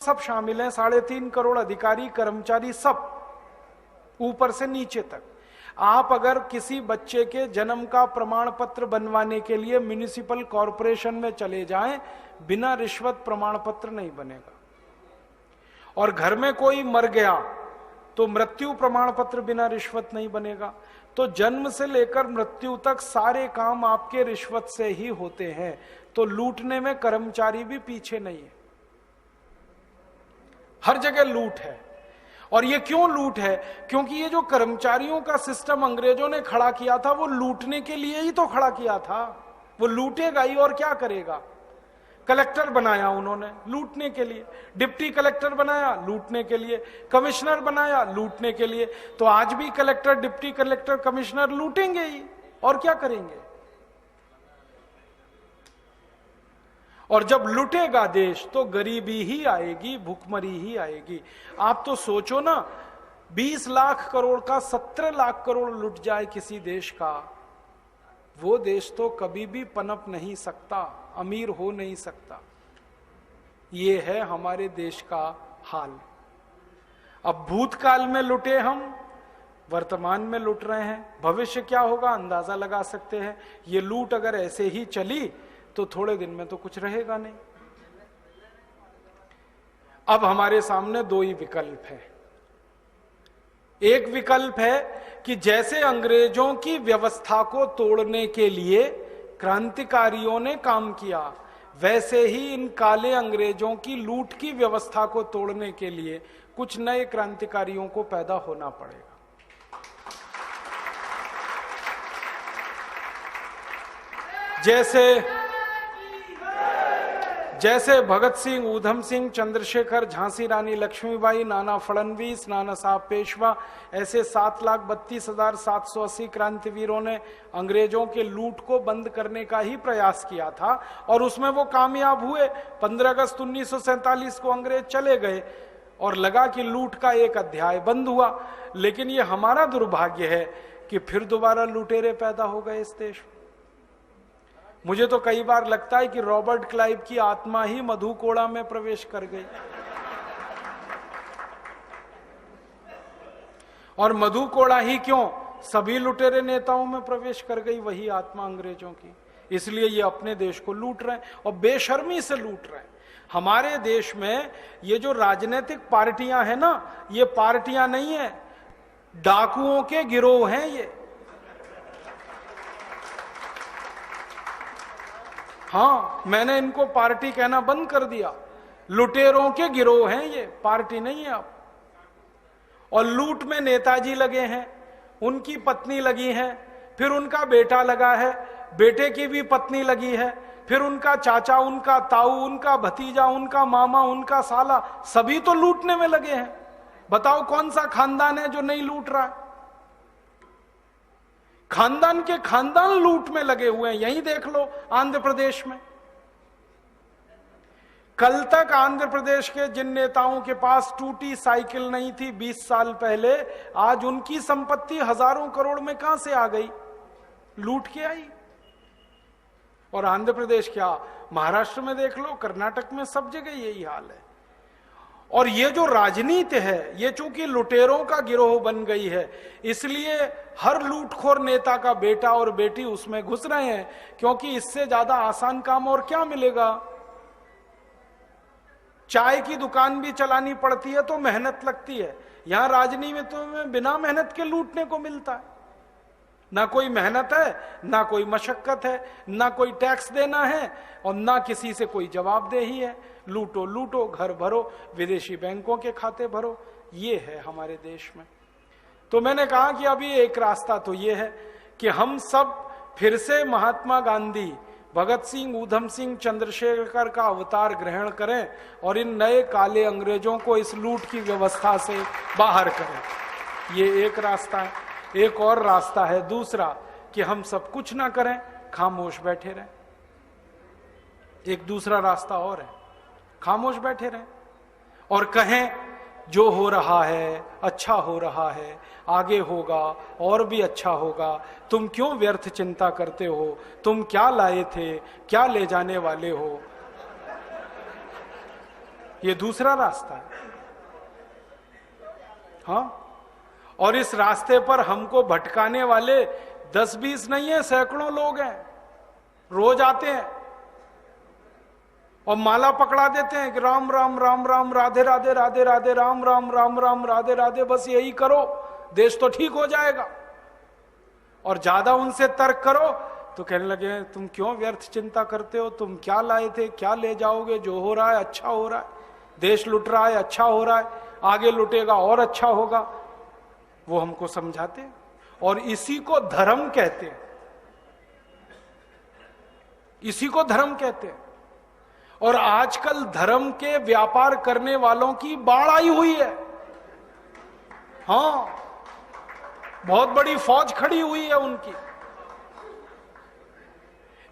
सब शामिल हैं, 3.5 करोड़ अधिकारी कर्मचारी, सब ऊपर से नीचे तक। आप अगर किसी बच्चे के जन्म का प्रमाण पत्र बनवाने के लिए म्युनिसिपल कॉरपोरेशन में चले जाएं, बिना रिश्वत प्रमाण पत्र नहीं बनेगा। और घर में कोई मर गया तो मृत्यु प्रमाण पत्र बिना रिश्वत नहीं बनेगा। तो जन्म से लेकर मृत्यु तक सारे काम आपके रिश्वत से ही होते हैं। तो लूटने में कर्मचारी भी पीछे नहीं है, हर जगह लूट है। और ये क्यों लूट है? क्योंकि ये जो कर्मचारियों का सिस्टम अंग्रेजों ने खड़ा किया था, वो लूटने के लिए ही तो खड़ा किया था। वो लूटेगा ही और क्या करेगा। कलेक्टर बनाया उन्होंने लूटने के लिए, डिप्टी कलेक्टर बनाया लूटने के लिए, कमिश्नर बनाया लूटने के लिए। तो आज भी कलेक्टर, डिप्टी कलेक्टर, कमिश्नर लूटेंगे ही, और क्या करेंगे। और जब लुटेगा देश तो गरीबी ही आएगी, भुखमरी ही आएगी। आप तो सोचो ना, 20 लाख करोड़ का 17 लाख करोड़ लुट जाए किसी देश का, वो देश तो कभी भी पनप नहीं सकता, अमीर हो नहीं सकता। ये है हमारे देश का हाल। अब भूतकाल में लुटे हम, वर्तमान में लुट रहे हैं, भविष्य क्या होगा अंदाजा लगा सकते हैं। ये लूट अगर ऐसे ही चली तो थोड़े दिन में तो कुछ रहेगा नहीं। अब हमारे सामने दो ही विकल्प है। एक विकल्प है कि जैसे अंग्रेजों की व्यवस्था को तोड़ने के लिए क्रांतिकारियों ने काम किया, वैसे ही इन काले अंग्रेजों की लूट की व्यवस्था को तोड़ने के लिए कुछ नए क्रांतिकारियों को पैदा होना पड़ेगा। जैसे भगत सिंह, ऊधम सिंह, चंद्रशेखर, झांसी रानी लक्ष्मीबाई, नाना फडणवीस, नाना साहब पेशवा, ऐसे 7,32,780 क्रांतिवीरों ने अंग्रेजों के लूट को बंद करने का ही प्रयास किया था, और उसमें वो कामयाब हुए। 15 अगस्त 1947 को अंग्रेज चले गए और लगा कि लूट का एक अध्याय बंद हुआ। लेकिन ये हमारा दुर्भाग्य है कि फिर दोबारा लुटेरे पैदा हो गए इस देश में। मुझे तो कई बार लगता है कि रॉबर्ट क्लाइव की आत्मा ही मधु कोड़ा में प्रवेश कर गई, और मधु कोड़ा ही क्यों, सभी लुटेरे नेताओं में प्रवेश कर गई वही आत्मा अंग्रेजों की। इसलिए ये अपने देश को लूट रहे हैं और बेशर्मी से लूट रहे हैं। हमारे देश में ये जो राजनीतिक पार्टियां हैं ना, ये पार्टियां नहीं है, डाकुओं के गिरोह हैं ये। हाँ, मैंने इनको पार्टी कहना बंद कर दिया। लुटेरों के गिरोह हैं ये, पार्टी नहीं है आप। और लूट में नेताजी लगे हैं, उनकी पत्नी लगी है, फिर उनका बेटा लगा है, बेटे की भी पत्नी लगी है, फिर उनका चाचा, उनका ताऊ, उनका भतीजा, उनका मामा, उनका साला, सभी तो लूटने में लगे हैं। बताओ कौन सा खानदान है जो नहीं लूट रहा है। खानदान के खानदान लूट में लगे हुए हैं। यही देख लो आंध्र प्रदेश में। कल तक आंध्र प्रदेश के जिन नेताओं के पास टूटी साइकिल नहीं थी 20 साल पहले, आज उनकी संपत्ति हजारों करोड़ में कहां से आ गई, लूट के आई। और आंध्र प्रदेश क्या, महाराष्ट्र में देख लो, कर्नाटक में, सब जगह यही हाल है। और ये जो राजनीति है, ये चूंकि लुटेरों का गिरोह बन गई है, इसलिए हर लूटखोर नेता का बेटा और बेटी उसमें घुस रहे हैं, क्योंकि इससे ज्यादा आसान काम और क्या मिलेगा। चाय की दुकान भी चलानी पड़ती है तो मेहनत लगती है, यहां राजनीति में तो बिना मेहनत के लूटने को मिलता है। ना कोई मेहनत है, ना कोई मशक्कत है, ना कोई टैक्स देना है, और ना किसी से कोई जवाबदेही है। लूटो लूटो, घर भरो, विदेशी बैंकों के खाते भरो, ये है हमारे देश में। तो मैंने कहा कि अभी एक रास्ता तो ये है कि हम सब फिर से महात्मा गांधी, भगत सिंह, ऊधम सिंह, चंद्रशेखर का अवतार ग्रहण करें और इन नए काले अंग्रेजों को इस लूट की व्यवस्था से बाहर करें। ये एक रास्ता है। एक और रास्ता है दूसरा, कि हम सब कुछ ना करें, खामोश बैठे रहें। एक दूसरा रास्ता और है, खामोश बैठे रहें और कहें जो हो रहा है अच्छा हो रहा है, आगे होगा और भी अच्छा होगा, तुम क्यों व्यर्थ चिंता करते हो, तुम क्या लाए थे, क्या ले जाने वाले हो। ये दूसरा रास्ता है। हाँ, और इस रास्ते पर हमको भटकाने वाले 10-20 नहीं है, सैकड़ों लोग हैं, रोज आते हैं और माला पकड़ा देते हैं कि राम राम राम राम, राधे राधे राधे राधे, राम राम राम राम, राधे राधे, बस यही करो देश तो ठीक हो जाएगा। और ज्यादा उनसे तर्क करो तो कहने लगे तुम क्यों व्यर्थ चिंता करते हो, तुम क्या लाए थे, क्या ले जाओगे, जो हो रहा है अच्छा हो रहा है, देश लुट रहा है अच्छा हो रहा है, आगे लुटेगा और अच्छा होगा। वो हमको समझाते हैं और इसी को धर्म कहते हैं, इसी को धर्म कहते हैं। और आजकल धर्म के व्यापार करने वालों की बाढ़ आई हुई है। हाँ, बहुत बड़ी फौज खड़ी हुई है उनकी।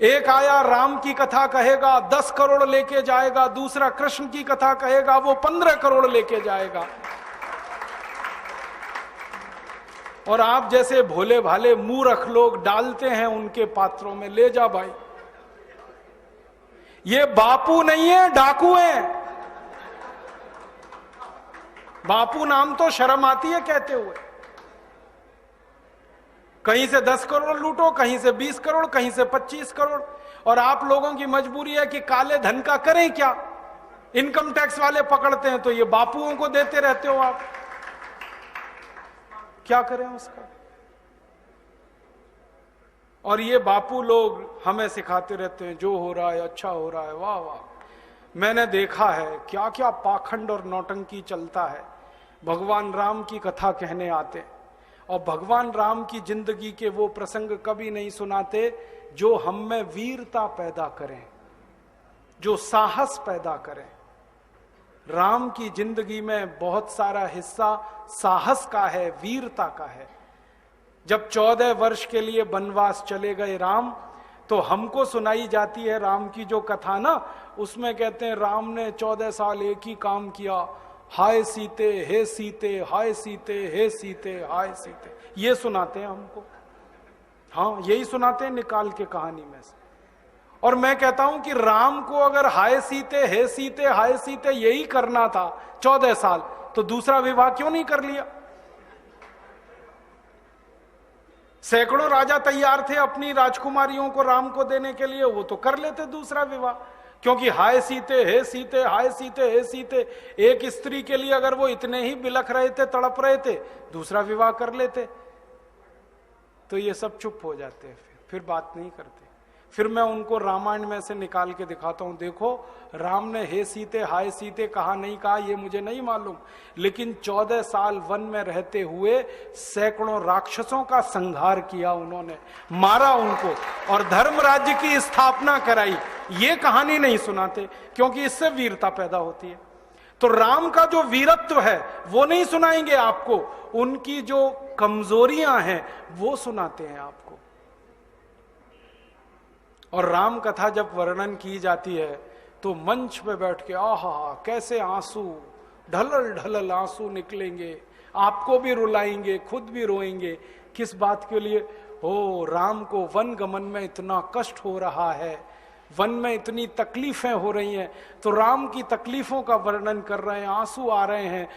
एक आया राम की कथा कहेगा 10 करोड़ लेके जाएगा, दूसरा कृष्ण की कथा कहेगा वो 15 करोड़ लेके जाएगा। और आप जैसे भोले भाले मूर्ख लोग डालते हैं उनके पात्रों में, ले जा भाई। ये बापू नहीं है, डाकू हैं। बापू नाम तो शर्म आती है कहते हुए। कहीं से 10 करोड़ लूटो, कहीं से 20 करोड़, कहीं से 25 करोड़। और आप लोगों की मजबूरी है कि काले धन का करें क्या, इनकम टैक्स वाले पकड़ते हैं तो ये बापुओं को देते रहते हो आप, क्या करें उसका। और ये बापू लोग हमें सिखाते रहते हैं जो हो रहा है अच्छा हो रहा है, वाह वाह। मैंने देखा है क्या क्या पाखंड और नौटंकी चलता है। भगवान राम की कथा कहने आते और भगवान राम की जिंदगी के वो प्रसंग कभी नहीं सुनाते जो हम में वीरता पैदा करें, जो साहस पैदा करें। राम की जिंदगी में बहुत सारा हिस्सा साहस का है, वीरता का है। जब 14 वर्ष के लिए वनवास चले गए राम, तो हमको सुनाई जाती है राम की जो कथा ना, उसमें कहते हैं राम ने 14 साल एक ही काम किया, हाय सीते हे सीते, हाय सीते हे सीते, हाय सीते, ये सुनाते हैं हमको। हाँ, यही सुनाते हैं निकाल के कहानी में से। और मैं कहता हूं कि राम को अगर हाय सीते हे सीते हाय सीते यही करना था 14 साल, तो दूसरा विवाह क्यों नहीं कर लिया। सैकड़ों राजा तैयार थे अपनी राजकुमारियों को राम को देने के लिए, वो तो कर लेते दूसरा विवाह। क्योंकि हाय सीते हे सीते, हाय सीते हे सीते, एक स्त्री के लिए अगर वो इतने ही बिलख रहे थे, तड़प रहे थे, दूसरा विवाह कर लेते। तो ये सब चुप हो जाते हैं, फिर बात नहीं करते। फिर मैं उनको रामायण में से निकाल के दिखाता हूं, देखो राम ने हे सीते हाय सीते कहा नहीं कहा ये मुझे नहीं मालूम, लेकिन 14 साल वन में रहते हुए सैकड़ों राक्षसों का संहार किया उन्होंने, मारा उनको और धर्म राज्य की स्थापना कराई। ये कहानी नहीं सुनाते क्योंकि इससे वीरता पैदा होती है। तो राम का जो वीरत्व है वो नहीं सुनाएंगे आपको, उनकी जो कमजोरियां हैं वो सुनाते हैं आपको। और राम कथा जब वर्णन की जाती है तो मंच पे बैठ के आहा कैसे आंसू, ढलल ढलल आंसू निकलेंगे, आपको भी रुलाएंगे, खुद भी रोएंगे। किस बात के लिए? हो, राम को वन गमन में इतना कष्ट हो रहा है, वन में इतनी तकलीफें हो रही हैं, तो राम की तकलीफों का वर्णन कर रहे हैं, आंसू आ रहे हैं।